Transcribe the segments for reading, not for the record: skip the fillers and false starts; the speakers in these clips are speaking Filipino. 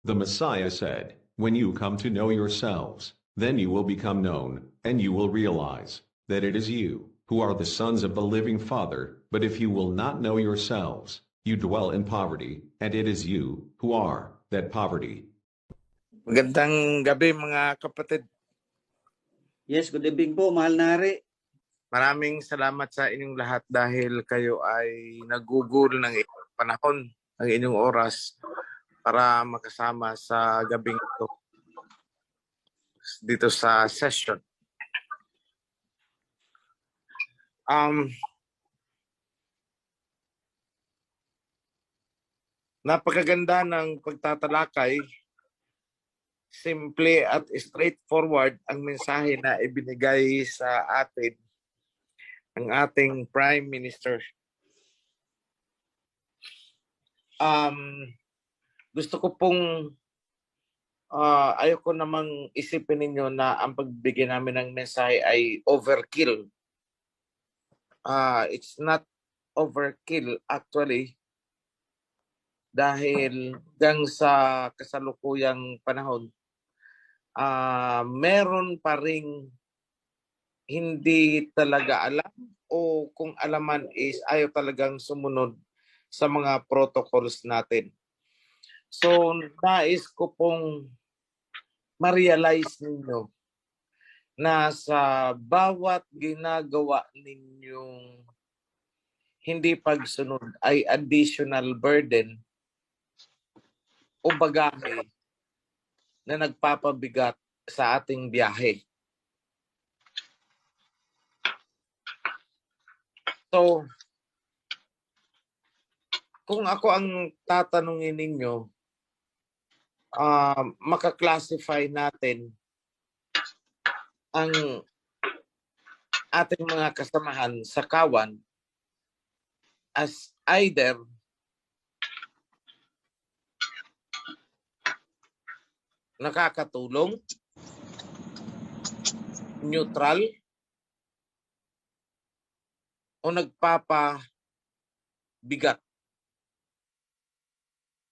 The Messiah said, "When you come to know yourselves, then you will become known, and you will realize that it is you who are the sons of the living Father. But if you will not know yourselves, you dwell in poverty, and it is you who are that poverty." Magandang gabi mga kapatid. Yes, good evening po, mahal na hari. Maraming salamat sa inyong lahat dahil kayo ay nagugol ng inyong panahon, ng inyong oras para makasama sa gabing ito dito sa session. Napakaganda ng pagtatalakay. Simple at straightforward ang mensahe na ibinigay sa atin ng ating Prime Minister. Gusto ko pong ayoko namang isipin ninyo na ang pagbigay namin ng mensahe ay overkill. It's not overkill actually dahil hanggang sa kasalukuyang panahon meron pa ring hindi talaga alam o kung alaman is ayaw talagang sumunod sa mga protocols natin. So, nais ko pong ma-realize ninyo na sa bawat ginagawa ninyong hindi pagsunod ay additional burden o bagahe na nagpapabigat sa ating biyahe. So, kung ako ang tatanungin ninyo, maka-classify natin ang ating mga kasamahan sa kawan as either nakakatulong, neutral, o nagpapabigat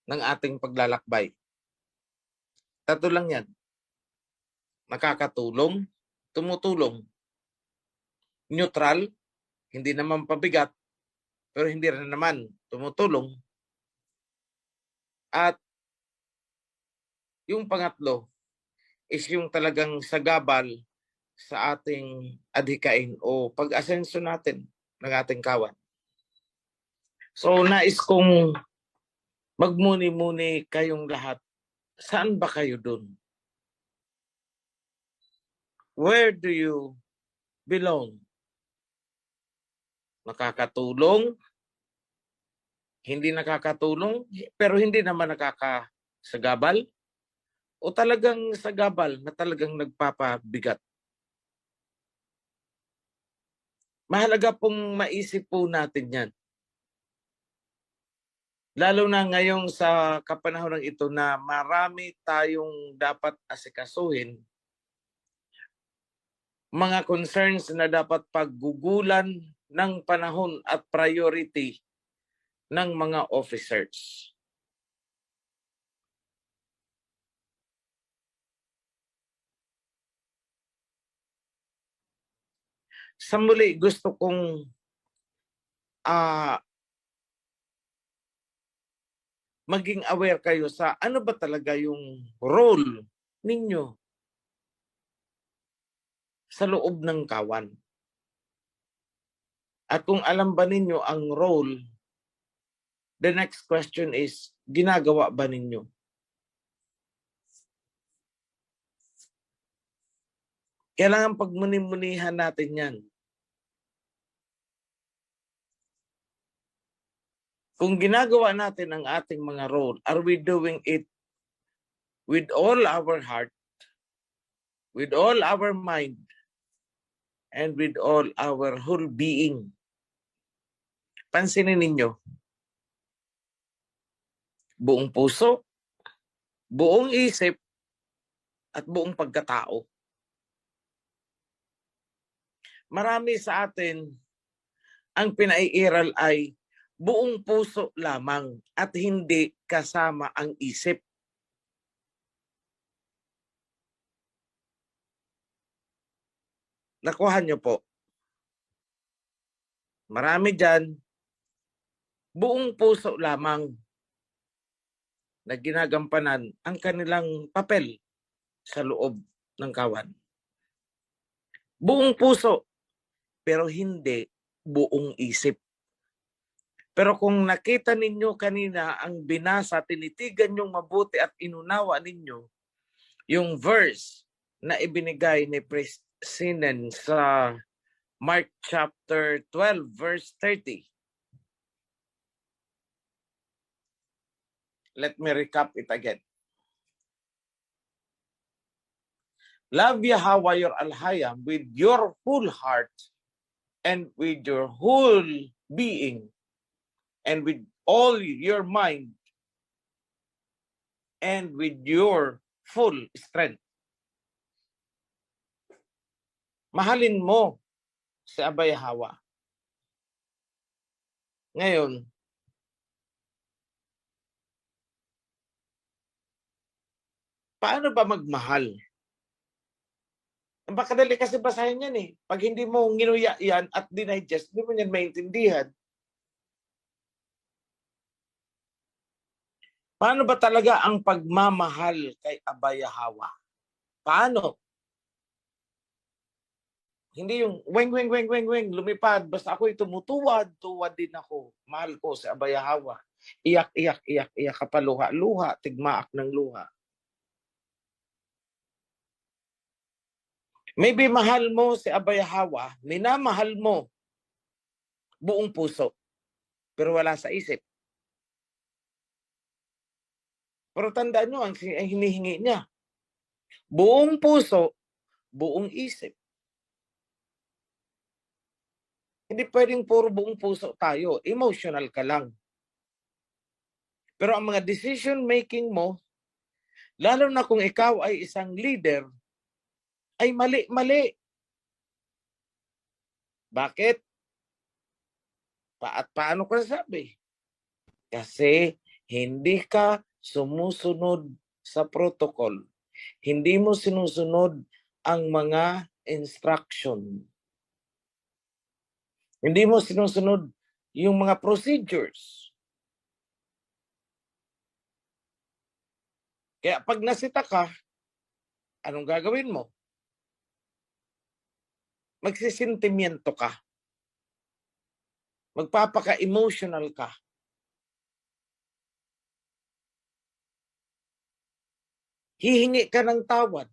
ng ating paglalakbay. Tatlo lang yan. Nakakatulong, tumutulong. Neutral, hindi naman pabigat, pero hindi rin naman tumutulong. At yung pangatlo is yung talagang sagabal sa ating adhikain o pag-asenso natin ng ating kawan. So nais kong magmuni-muni kayong lahat. Saan ba kayo dun? Where do you belong? Nakakatulong? Hindi nakakatulong? Pero hindi naman nakakasagabal? O talagang sagabal na talagang nagpapabigat? Mahalaga pong maisip po natin yan. Lalo na ngayong sa kapanahon ito na marami tayong dapat asikasuhin, mga concerns na dapat paggugulan ng panahon at priority ng mga officers. Sa muli, gusto kong maging aware kayo sa ano ba talaga yung role ninyo sa loob ng kawan. At kung alam ba ninyo ang role, the next question is, ginagawa ba ninyo? Kailangan pagmuni-munihan natin yan. Kung ginagawa natin ang ating mga role, are we doing it with all our heart, with all our mind, and with all our whole being? Pansinin ninyo, buong puso, buong isip, at buong pagkatao. Marami sa atin ang pinaiiral ay buong puso lamang at hindi kasama ang isip. Nakuha niyo po. Marami dyan, buong puso lamang na ginagampanan ang kanilang papel sa loob ng kawan. Buong puso, pero hindi buong isip. Pero kung nakita ninyo kanina ang binasa, tinitigan nyong mabuti at inunawa ninyo yung verse na ibinigay ni Priest Sinan sa Mark chapter 12, verse 30. Let me recap it again. Love Yahweh your Alhayam with your whole heart and with your whole being and with all your mind and with your full strength. Mahalin mo si Abay Hawa. Ngayon, paano ba magmahal? Baka dali kasi basahin yan eh. Pag hindi mo nginuya yan at dinigest, hindi mo yan maintindihan. Paano ba talaga ang pagmamahal kay Abay Hawa? Paano? Hindi yung weng, lumipad. Basta ako'y tumutuwad, tuwad din ako. Mahal ko si Abay Hawa. Iyak, kapaluha-luha, tigmaak ng luha. Maybe mahal mo si Abay Hawa, minamahal mo buong puso, pero wala sa isip. Pero tandaan nyo, ang hinihingi niya, buong puso, buong isip. Hindi pwedeng puro buong puso tayo, emotional ka lang. Pero ang mga decision making mo, lalo na kung ikaw ay isang leader, ay mali-mali. Bakit? Paano ko nasabi? Kasi hindi ka sumusunod sa protocol. Hindi mo sinusunod ang mga instruction. Hindi mo sinusunod yung mga procedures. Kaya pag nasita ka, anong gagawin mo? Magsisentimiento ka. Magpapaka-emotional ka. Hihingi ka ng tawad.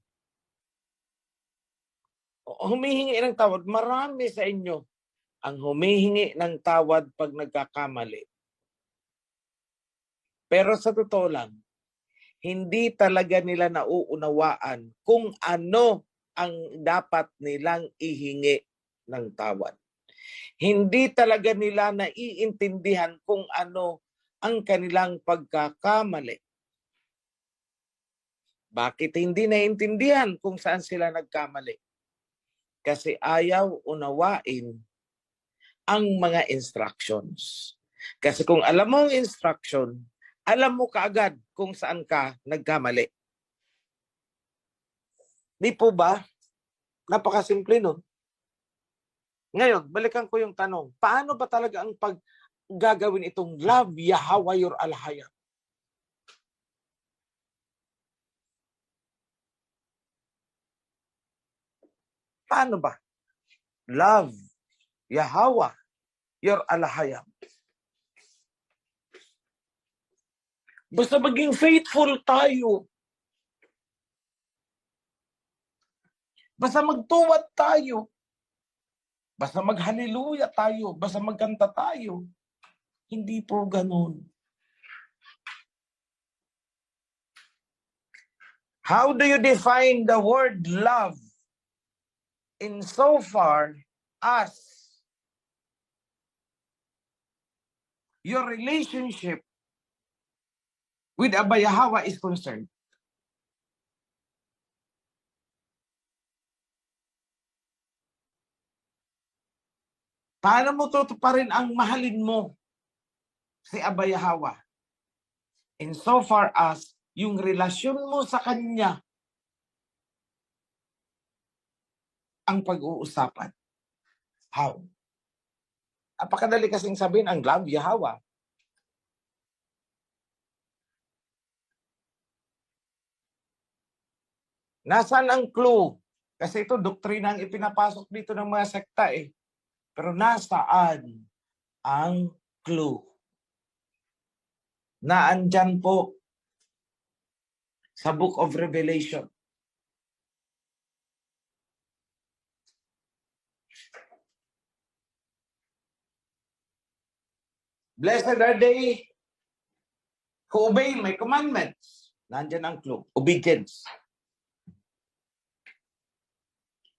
Humihingi ng tawad. Marami sa inyo ang humihingi ng tawad pag nagkakamali. Pero sa totoo lang, hindi talaga nila nauunawaan kung ano ang dapat nilang ihingi ng tawad. Hindi talaga nila naiintindihan kung ano ang kanilang pagkakamali. Bakit hindi naiintindihan kung saan sila nagkamali? Kasi ayaw unawain ang mga instructions. Kasi kung alam mo ang instruction, alam mo kaagad kung saan ka nagkamali. Di po ba? Napakasimple nun. Ngayon, balikan ko yung tanong. Paano ba talaga ang paggagawin itong love Yahweh your Alhayam? Paano ba? Love Yahweh your Alhayam. Basta maging faithful tayo. Basta magtuwad tayo. Basta maghaleluya tayo. Basta magkanta tayo. Hindi po ganun. How do you define the word love? In so far as your relationship with Abay Hawa is concerned. Paano mo tutuparin ang mahalin mo si Abay Hawa? In so far as yung relasyon mo sa kanya ang pag-uusapan. How? Napakadali kasing sabihin ang love Yahweh. Nasaan ang clue? Kasi ito, doktrina ang ipinapasok dito ng mga sekta eh. Pero nasaan ang clue? Naandyan po sa Book of Revelation. Blessed are they who obey my commandments. Nandyan ang clue. Obedience.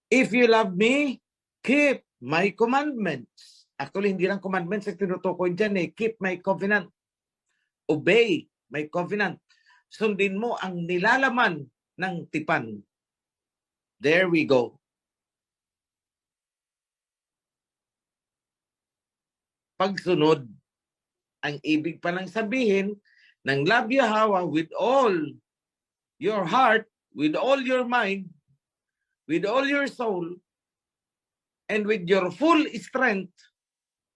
If you love me, keep my commandments. Actually, hindi lang commandments ang tinutukoy dyan eh. Keep my covenant. Obey my covenant. Sundin mo ang nilalaman ng tipan. There we go. Pagsunod. Ang ibig palang sabihin ng love Yahweh with all your heart, with all your mind, with all your soul, and with your full strength,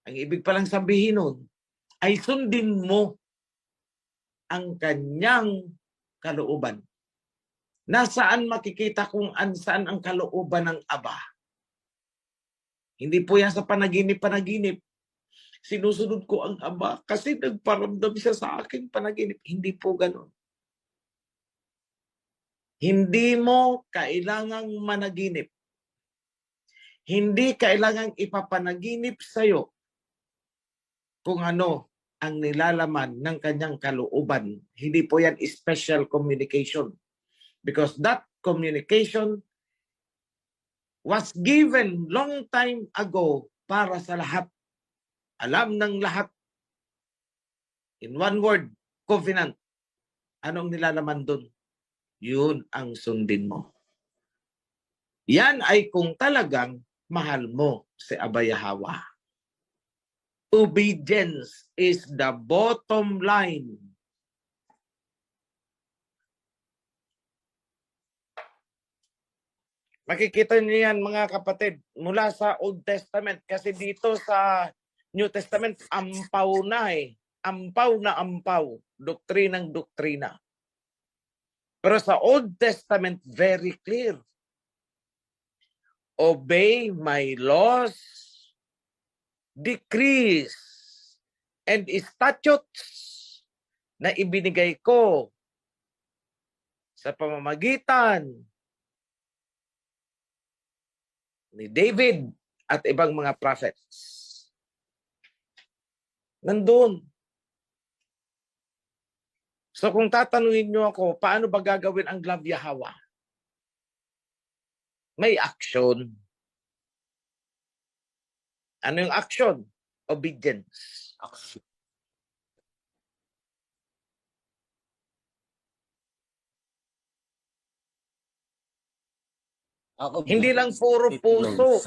ang ibig palang sabihin nun, ay sundin mo ang kanyang kalooban. Nasaan makikita kung saan ang kalooban ng Aba? Hindi po yan sa panaginip-panaginip. Sinusunod ko ang Aba kasi nagparamdam siya sa akin panaginip. Hindi po ganun. Hindi mo kailangang managinip. Hindi kailangang ipapanaginip sa'yo kung ano ang nilalaman ng kanyang kalooban. Hindi po yan special communication. Because that communication was given long time ago para sa lahat. Alam ng lahat. In one word, covenant. Anong nilalaman dun? Yun ang sundin mo. Yan ay kung talagang mahal mo si Aba Yahweh. Obedience is the bottom line. Makikita niyo yan mga kapatid mula sa Old Testament kasi dito sa New Testament ampaw na eh. Ampaw na ampaw. Doktrinang doktrina. Pero sa Old Testament very clear. Obey my laws, decrees, and statutes na ibinigay ko sa pamamagitan ni David at ibang mga prophets. Nandun. So kung tatanungin nyo ako, paano ba gagawin ang love Yahweh? May action. Ano yung action? Obedience. Hindi lang puro puso.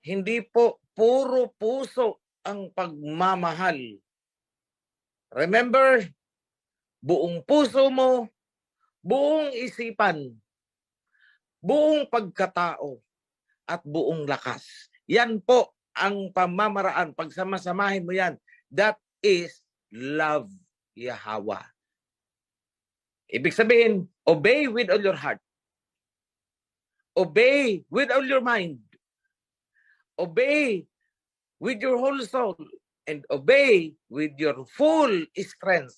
Hindi po puro puso ang pagmamahal. Remember, buong puso mo, buong isipan, buong pagkatao, at buong lakas. Yan po ang pamamaraan. Pagsamasamahin mo yan, that is love Yahweh. Ibig sabihin, obey with all your heart. Obey with all your mind. Obey with your whole soul. And obey with your full strength.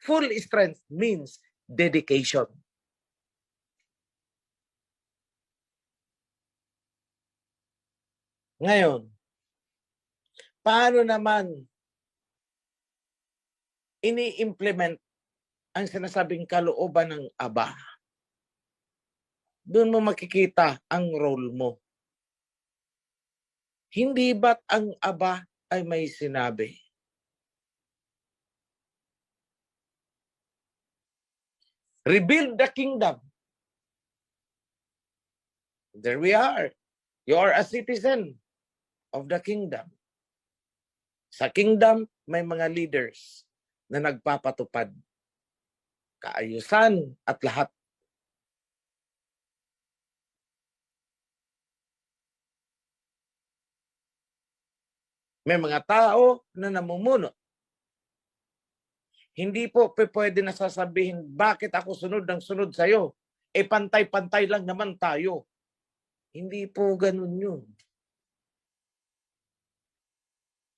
Full strength means dedication. Ngayon, paano naman ini-implement ang sinasabing kalooban ng Aba? Doon mo makikita ang role mo. Hindi ba't ang Aba ay may sinabi? Rebuild the kingdom. There we are. You are a citizen of the kingdom. Sa kingdom, may mga leaders na nagpapatupad. Kaayusan at lahat. May mga tao na namumuno. Hindi po pwede na sasabihin, bakit ako sunod ng sunod sa'yo? Pantay-pantay lang naman tayo. Hindi po ganun yun.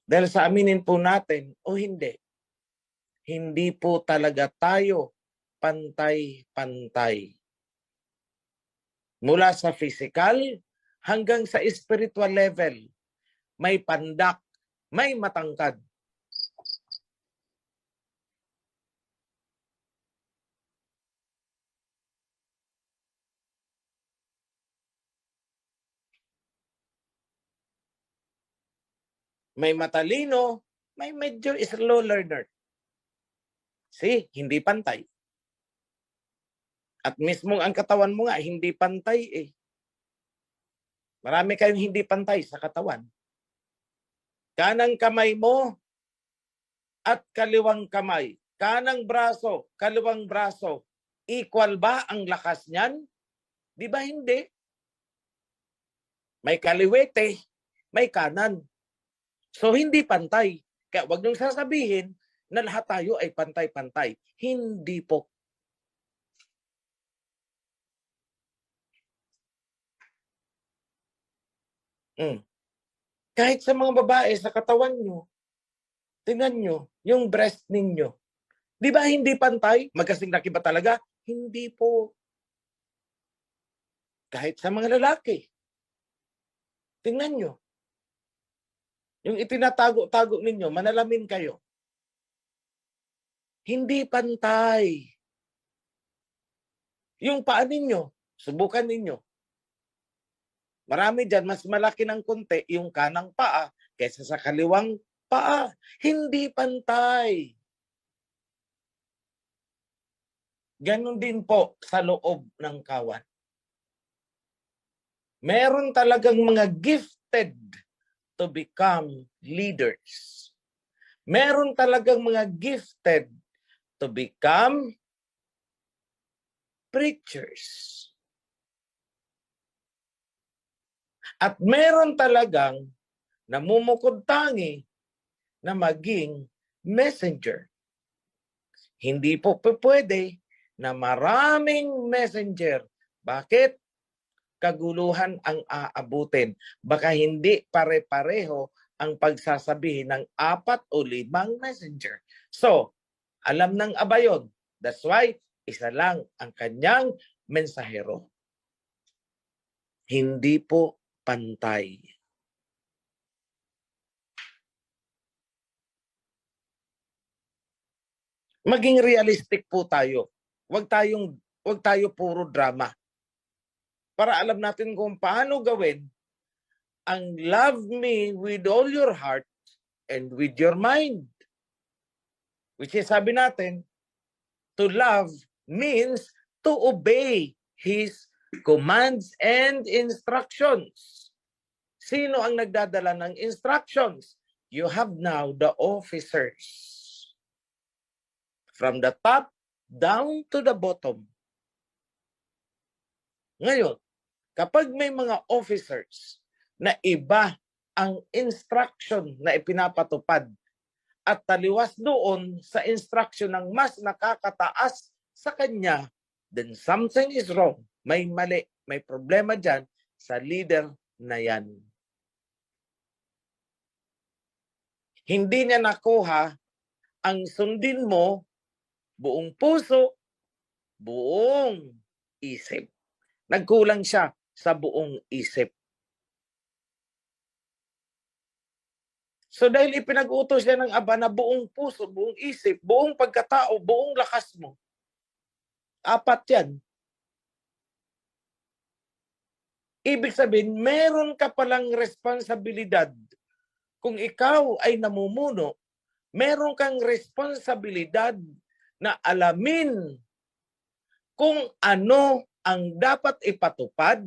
Dahil sa aminin po natin, o hindi po talaga tayo pantay-pantay. Mula sa physical hanggang sa spiritual level, may pandak, may matangkad. May matalino, may medyo slow learner. Hindi pantay. At mismo ang katawan mo nga, hindi pantay eh. Marami kayong hindi pantay sa katawan. Kanang kamay mo at kaliwang kamay. Kanang braso, kaliwang braso. Equal ba ang lakas niyan? Di ba hindi? May kaliwete, may kanan. So hindi pantay. Kaya wag niyong sasabihin na lahat tayo ay pantay-pantay. Hindi po. Kahit sa mga babae, sa katawan nyo, tingnan nyo, yung breast ninyo. Di ba hindi pantay? Magkasing laki ba talaga? Hindi po. Kahit sa mga lalaki. Tingnan nyo. Yung itinatago-tago ninyo, manalamin kayo. Hindi pantay. Yung paa ninyo, subukan ninyo. Marami dyan, mas malaki ng konti yung kanang paa kaysa sa kaliwang paa. Hindi pantay. Ganon din po sa loob ng kawan. Meron talagang mga gifted to become leaders. Meron talagang mga gifted to become preachers. At meron talagang namumukod-tangi na maging messenger. Hindi po pwede na maraming messenger. Bakit? Kaguluhan ang aabutin. Baka hindi pare-pareho ang pagsasabihin ng 4 o 5 messenger. So, alam ng aba yun. That's why, isa lang ang kanyang mensahero. Hindi po pantay. Maging realistic po tayo. Huwag tayo puro drama. Para alam natin kung paano gawin ang love me with all your heart and with your mind. Which is, sabi natin, to love means to obey His commands and instructions. Sino ang nagdadala ng instructions? You have now the officers. From the top down to the bottom. Ngayon, kapag may mga officers na iba ang instruction na ipinapatupad at taliwas doon sa instruction ng mas nakakataas sa kanya, then something is wrong. May mali, may problema dyan sa leader na yan. Hindi niya nakuha ang sundin mo buong puso, buong isip. Nagkulang siya sa buong isip. So dahil ipinag-utos siya ng aba na buong puso, buong isip, buong pagkatao, buong lakas mo. 4 yan. Ibig sabihin, meron ka palang responsibilidad. Kung ikaw ay namumuno, meron kang responsibilidad na alamin kung ano ang dapat ipatupad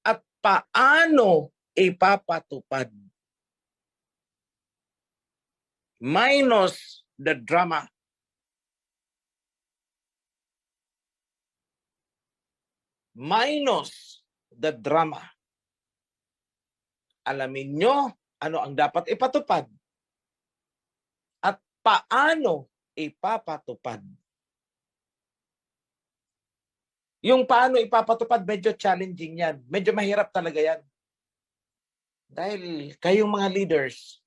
at paano ipapatupad. Minus the drama. Minus the drama. Alamin nyo ano ang dapat ipatupad at paano ipapatupad. Yung paano ipapatupad, medyo challenging yan. Medyo mahirap talaga yan. Dahil kayong mga leaders,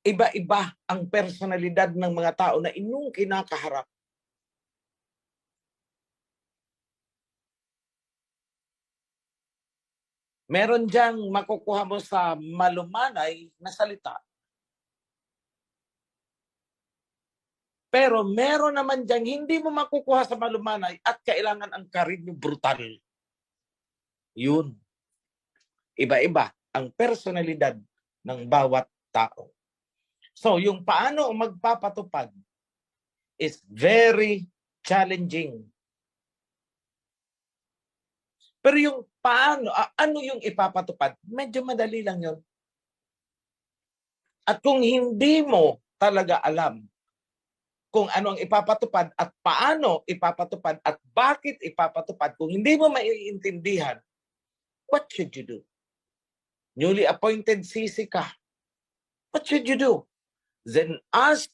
iba-iba ang personalidad ng mga tao na inyong kinakaharap. Meron diyang makukuha mo sa malumanay na salita. Pero meron naman diyang hindi mo makukuha sa malumanay at kailangan ang karinyo brutal. Yun. Iba-iba ang personalidad ng bawat tao. So, yung paano magpapatupad is very challenging. Pero yung paano, ano yung ipapatupad, medyo madali lang yun. At kung hindi mo talaga alam kung ano ang ipapatupad at paano ipapatupad at bakit ipapatupad, kung hindi mo maiintindihan, what should you do? Newly appointed CC ka. What should you do? Then ask,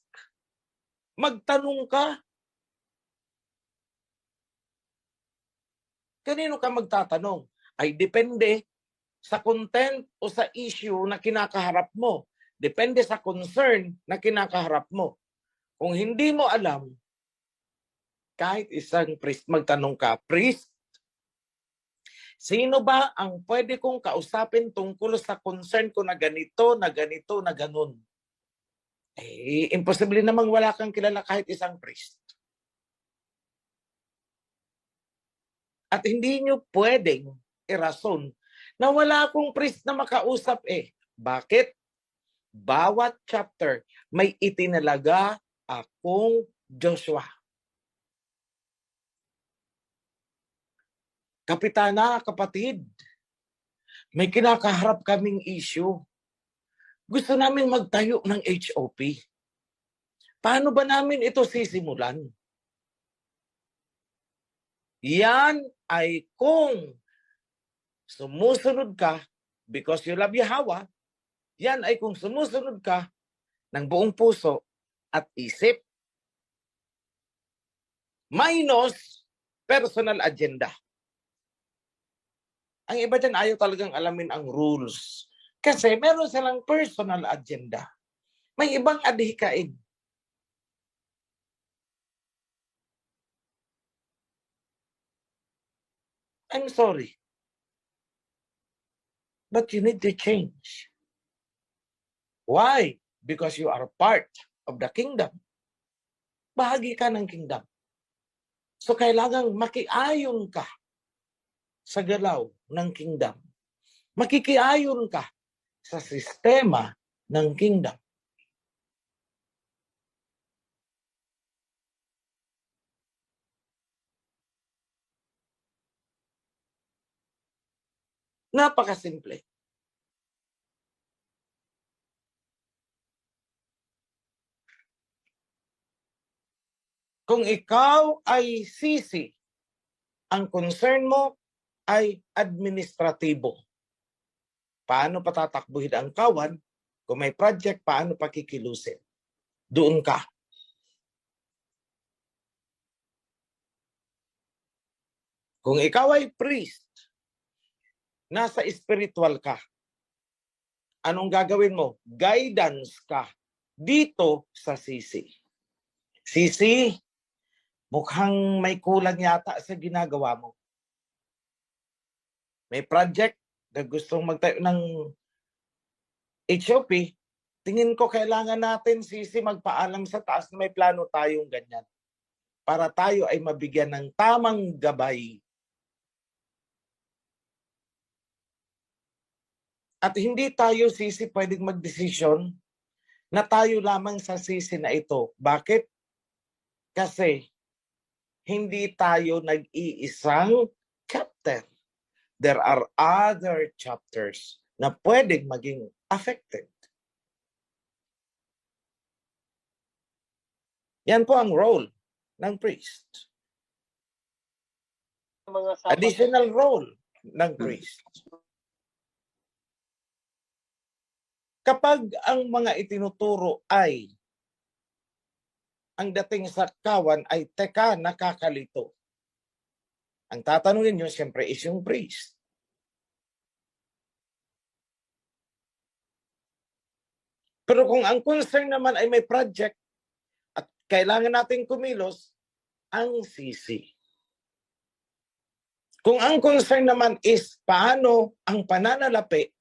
magtanong ka. Kanino ka magtatanong? Ay depende sa content o sa issue na kinakaharap mo. Depende sa concern na kinakaharap mo. Kung hindi mo alam, kahit isang priest, magtanong ka, priest, sino ba ang pwede kong kausapin tungkol sa concern ko na ganito, na ganito, na ganun? Eh, imposible namang wala kang kilala kahit isang priest. At hindi nyo pwedeng irason na wala akong priest na makausap eh. Bakit? Bawat chapter may itinalaga akong Joshua. Kapitana, kapatid, may kinakaharap kaming issue. Gusto namin magtayo ng HOP. Paano ba namin ito sisimulan? Yan ay kung sumusunod ka because you love Yahweh, yan ay kung sumusunod ka ng buong puso at isip. Minus personal agenda. Ang iba dyan ayaw talagang alamin ang rules. Kasi meron silang personal agenda. May ibang adhikain. I'm sorry. But you need to change. Why? Because you are part of the kingdom. Bahagi ka ng kingdom. So kailangang makiayon ka sa galaw ng kingdom. Makikiayon ka sa sistema ng kingdom. Napakasimple. Kung ikaw ay sisi, ang concern mo ay administratibo. Paano patatakbuhin ang kawan? Kung may project, paano pakikilusin? Doon ka. Kung ikaw ay priest, nasa spiritual ka, anong gagawin mo? Guidance ka dito sa sisi. Sisi, mukhang may kulang yata sa ginagawa mo. May project na gustong magtayo ng HOP, tingin ko kailangan natin, sisi, magpaalam sa taas na may plano tayong ganyan. Para tayo ay mabigyan ng tamang gabay. At hindi tayo, sisi, pwedeng magdesisyon na tayo lamang sa sisi na ito. Bakit? Kasi hindi tayo nag-iisang chapter. There are other chapters na pwedeng maging affected. Yan po ang role ng priest. Additional role ng priest. Kapag ang mga itinuturo ay ang dating sa kawan ay teka, nakakalito. Ang tatanungin nyo, siyempre, is yung priest. Pero kung ang concern naman ay may project at kailangan nating kumilos, ang sisi. Kung ang concern naman is paano ang pananalapi,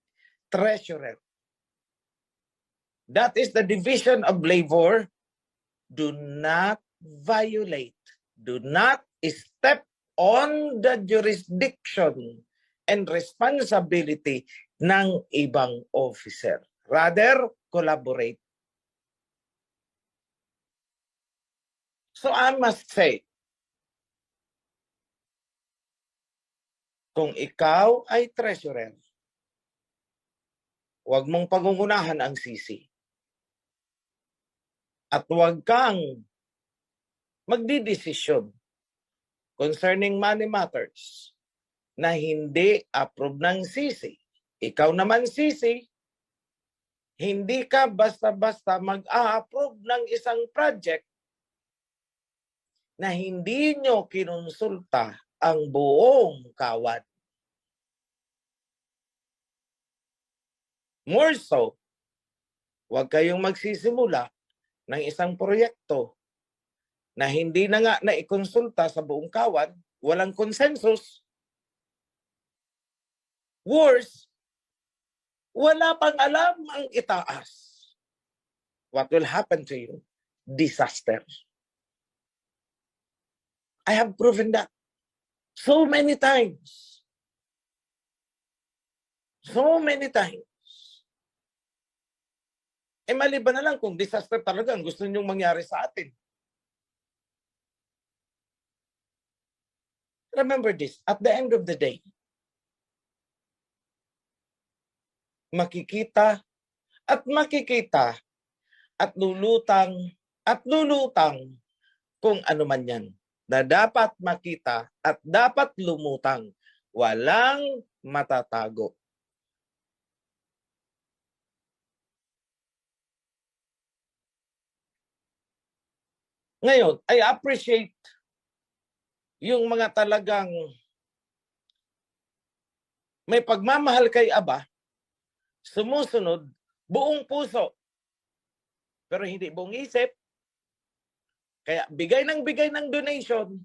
treasurer. That is the division of labor. Do not violate. Do not step on the jurisdiction and responsibility ng ibang officer. Rather, collaborate. So I must say, kung ikaw ay treasurer, huwag mong pagungunahan ang sisi. At huwag kang magdidesisyon concerning money matters na hindi approve ng sisi. Ikaw naman sisi, hindi ka basta-basta mag-a-approve ng isang project na hindi nyo kinonsulta ang buong kawan. More so, huwag kayong magsisimula ng isang proyekto na hindi na nga naikonsulta sa buong kawan, walang consensus. Worse, wala pang alam ang itaas. What will happen to you? Disaster. I have proven that so many times. So many times. Maliban na lang kung disaster talaga ang gusto nyong mangyari sa atin. Remember this, at the end of the day, makikita at lulutang kung ano man yan na dapat makita at dapat lumutang. Walang matatago. Ngayon, I appreciate yung mga talagang may pagmamahal kay Aba, sumusunod buong puso, pero hindi buong isip. Kaya bigay ng donation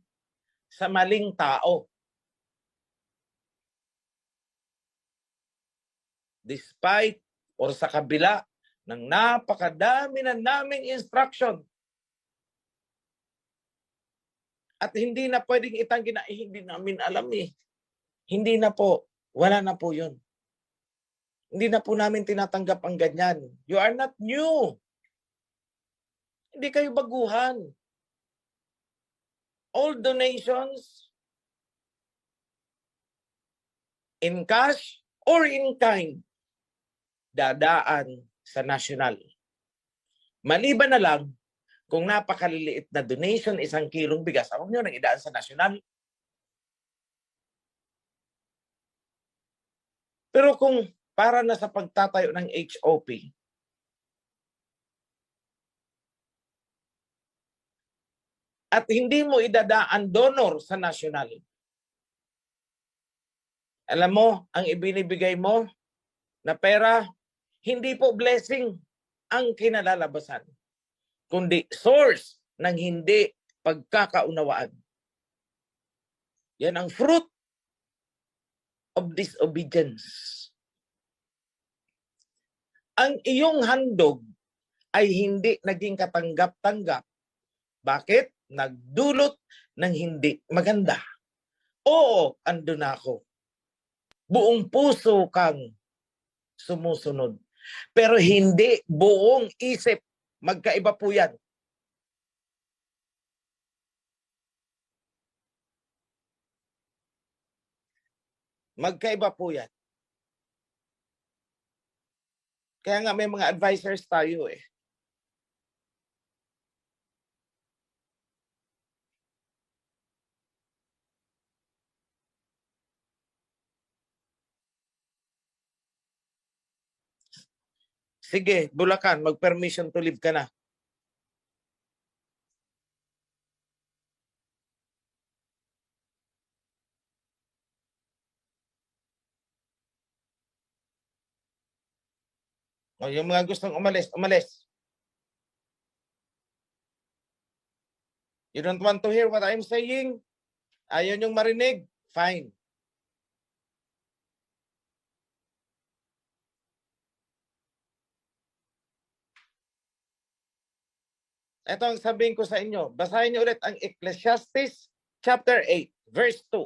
sa maling tao. Despite or sa kabila ng napakadami na naming instruction. At hindi na pwedeng itanggi na hindi namin alam eh. Hindi na po. Wala na po yun. Hindi na po namin tinatanggap ang ganyan. You are not new. Hindi kayo baguhan. All donations in cash or in kind dadaan sa national. Maliban na lang kung napakaliliit na donation, 1 kilong bigas, huwag nyo nang idaan sa national. Pero kung para na sa pagtatayo ng HOP, at hindi mo idadaan donor sa national, alam mo, ang ibinibigay mo na pera, hindi po blessing ang kinalalabasan, kundi source ng hindi pagkakaunawaan. Yan ang fruit of disobedience. Ang iyong handog ay hindi naging katanggap-tanggap. Bakit? Nagdulot ng hindi maganda. Oo, andun ako. Buong puso kang sumusunod. Pero hindi buong isip. Magkaiba po yan. Magkaiba po yan. Kaya nga may mga advisors tayo eh. Sige, Bulacan, mag-permission to live ka na. O, yung mga gustong umalis, umalis. You don't want to hear what I'm saying? Ayaw niyong marinig? Fine. Ito ang sabihin ko sa inyo. Basahin niyo ulit ang Ecclesiastes chapter 8, verse 2.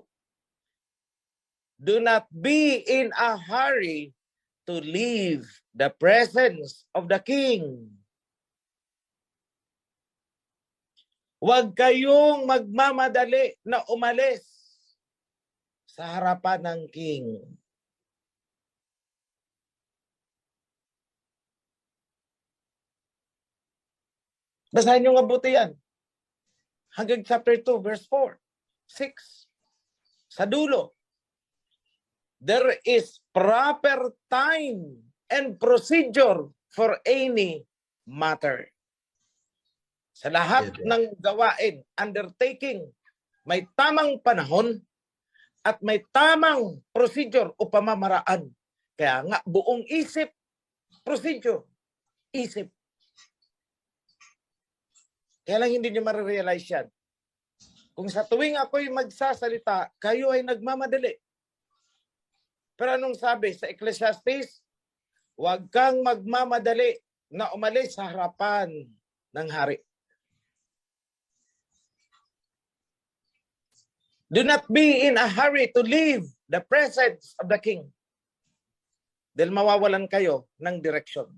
Do not be in a hurry to leave the presence of the king. Huwag kayong magmamadali na umalis sa harapan ng king. Basahin nyo nga buti yan. Hanggang chapter 2, verse 4, 6. Sa dulo. There is proper time and procedure for any matter. Sa lahat ng gawain, undertaking, may tamang panahon at may tamang procedure o pamamaraan. Kaya nga, buong isip, procedure, isip. Kaya lang hindi nyo marirealize yan. Kung sa tuwing ako'y magsasalita, kayo ay nagmamadali. Pero anong sabi sa Ecclesiastes? Huwag kang magmamadali na umalis sa harapan ng hari. Do not be in a hurry to leave the presence of the king. Dahil mawawalan kayo ng direksyon.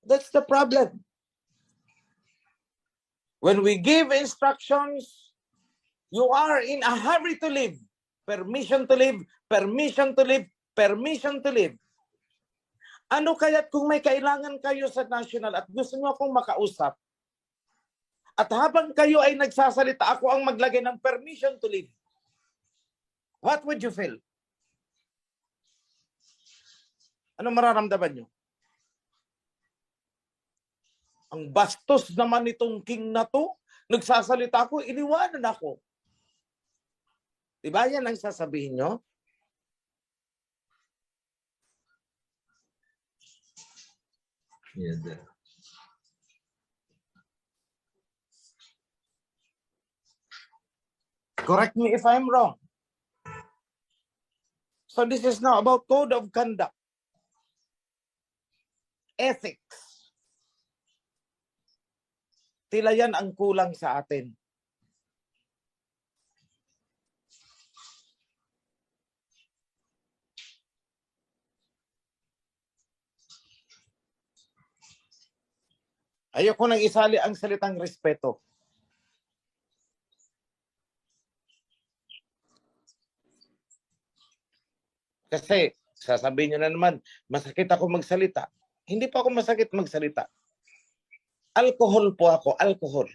That's the problem. When we give instructions, you are in a hurry to live. Permission to live, permission to live, permission to live. Ano kaya't kung may kailangan kayo sa national at gusto nyo akong makausap, at habang kayo ay nagsasalita, ako ang maglagay ng permission to live, what would you feel? Ano mararamdaman nyo? Ang bastos naman itong king na to. Nagsasalita ako, iniwanan ako. Diba yan ang sasabihin nyo? Yes. Correct me if I'm wrong. So this is now about code of conduct. Ethics. Tila yan ang kulang sa atin. Ayoko nang isali ang salitang respeto. Kasi, sasabihin nyo na naman, masakit ako magsalita. Hindi pa ako masakit magsalita. Alcohol po ako, alcohol.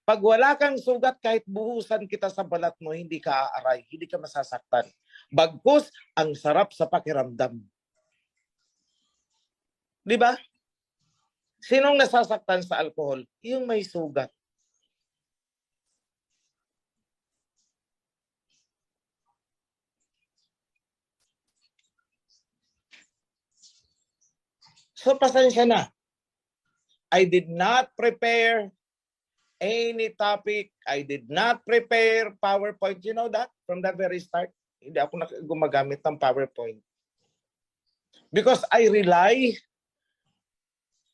Pag wala kang sugat, kahit buhusan kita sa balat mo, hindi ka aaray, hindi ka masasaktan. Bagkus, ang sarap sa pakiramdam. Di ba? Sinong nasasaktan sa alcohol? Yung may sugat. So, pasensya na. I did not prepare any topic. I did not prepare PowerPoint. You know that? From the very start, hindi ako gumagamit ng PowerPoint. Because I rely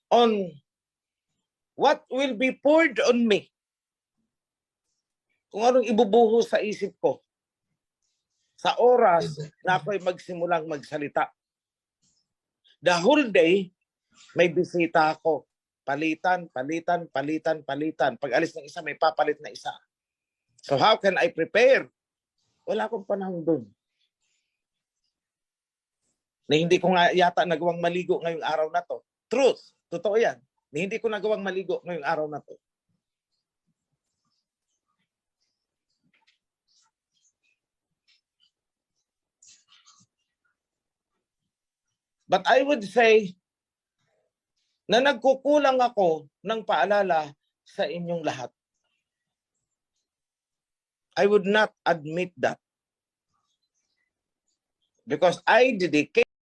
on what will be poured on me. Kung anong ibubuhos sa isip ko. Sa oras na ako'y magsimulang magsalita. The whole day, may bisita ako. Palitan, palitan, palitan, palitan. Pag alis ng isa, may papalit na isa. So how can I prepare? Wala akong panahon dun. Na hindi ko nga yata nagawang maligo ngayong araw na to. Truth. Totoo yan. na hindi ko nagawang maligo ngayong araw na to. But I would say na nagkukulang ako ng paalala sa inyong lahat. I would not admit that. Because I dedicate